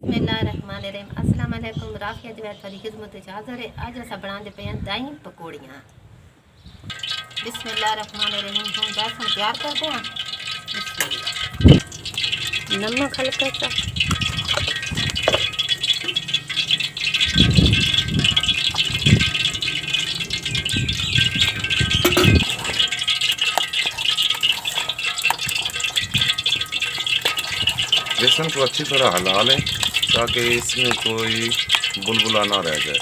बिस्मिल्लाहिर्रहमानिर्रहीम। अस्सलाम वालेकुम। राफिया जवैद वाली खिदमत हाज़िर है। अज अस बनाते पे हैं दही पकौड़ियाँ। बिस्मिल्लाहिर्रहमानिर्रहीम। हम बेसन तैयार करते हैं। नमक हल्का सा, बेसन को अच्छी तरह हिला लें ताकि इसमें कोई बुलबुला ना रह जाए।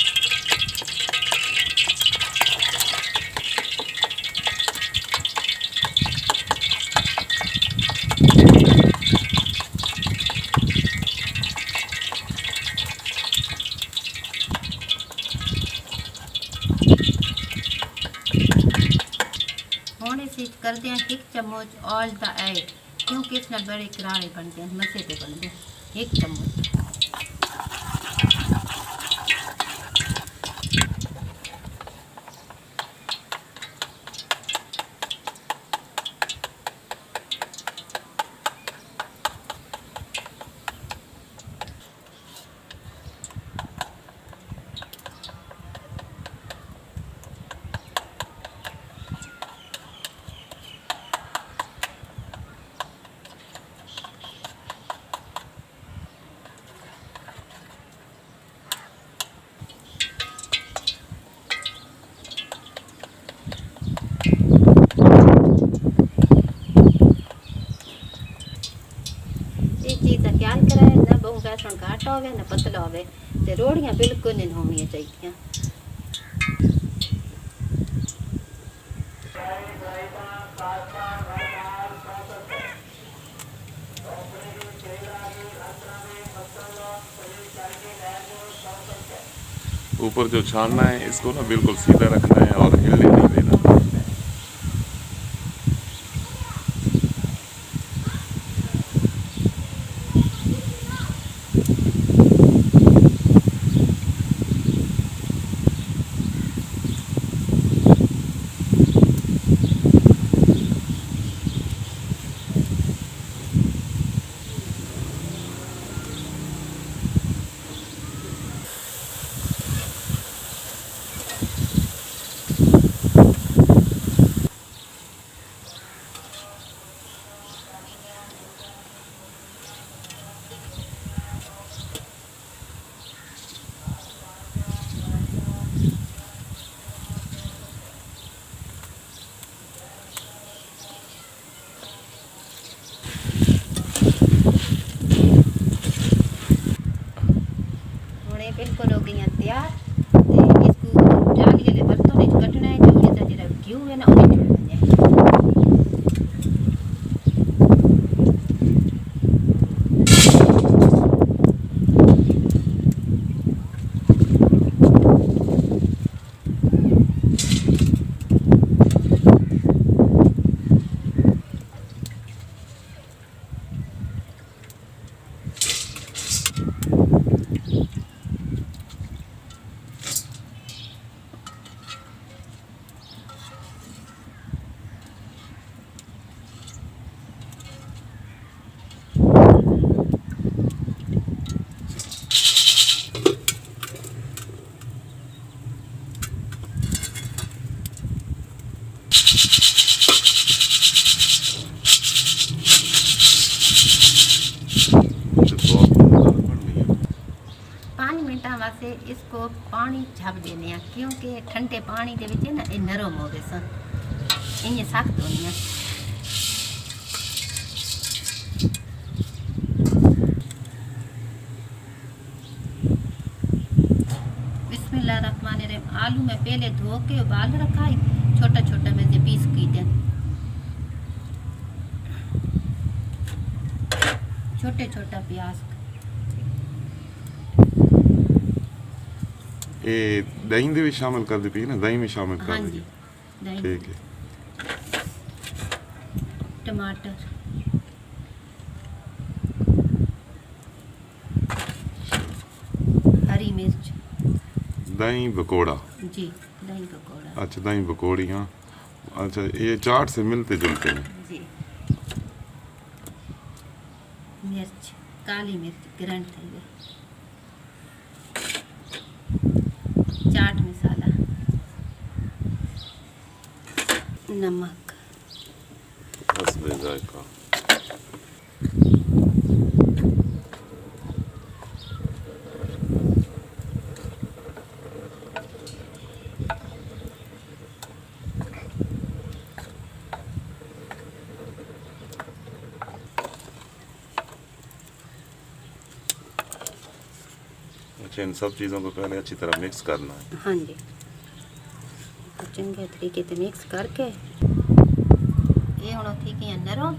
हम इसे करते हैं 1 चम्मच ऑयल द ऐड, क्योंकि इसमें बड़े करारे बनते हैं, मसे पे बनते हैं। 1 चम्मच चीज़ का ख्याल करें, ना बहुत बेसन घाटा हो ना पतला हो, रोड़ियाँ बिल्कुल नहीं होनी चाहिए। ऊपर जो छानना है इसको ना बिल्कुल सीधा रखना है और हिलने नहीं देना। बिल्कुल हो गई तैयार। इसको जाली वाले बर्तन में कटना है, जो इसका जो घी है ना उन्हें छोड़ना है। वास्ते इसको पानी झप देने, क्योंकि ठंडे पानी के विच ना ये नरम हो गए सन, इं सख्त होनी। बिस्मिल्लाहिर्रहमानिर्रहीम। आलू में पहले धो के उबाल रखा है, छोटा छोटा में से पीस की थे, छोटे छोटा प्याज। ये दही भी शामिल कर दी है ना, दही में शामिल कर दी। ठीक है। टमाटर, हरी मिर्च, दही पकौड़ा। जी दही पकौड़ा। अच्छा दही पकौड़ियाँ। अच्छा ये चाट से मिलते जुलते हैं जी। मिर्च, काली मिर्च ग्राइंड थी। नमक, हस्बे जायका। अच्छा, इन सब चीज़ों को पहले अच्छी तरह मिक्स करना है। हाँ जी, तो चंगे तरीके से मिक्स करके ये हूँ थी कि नरम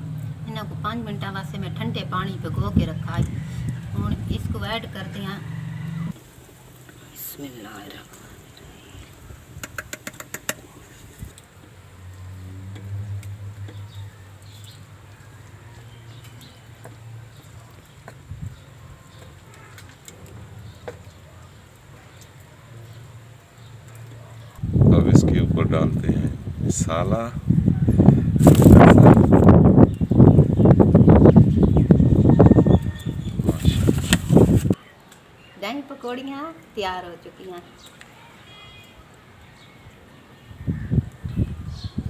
इन्हों को 5 मिनटा वास्ते मैं ठंडे पानी भिगो के रखा है। हूँ इसको ऐड कर दिया। बिस्मिल्लाहिर्रहमानिर्रहीम। अब इसके ऊपर डालते हैं मसाला। दही पकौड़ियाँ तैयार हो चुकी हैं।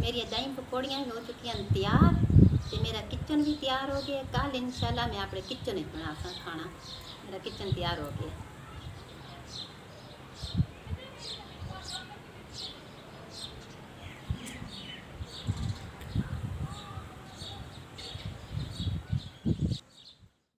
मेरी दही पकौड़ियाँ हो चुकी हैं तैयार। तो मेरा किचन भी तैयार हो गया। कल इंशाल्लाह मैं अपने किचन में बना सा खाना। मेरा किचन तैयार हो गया।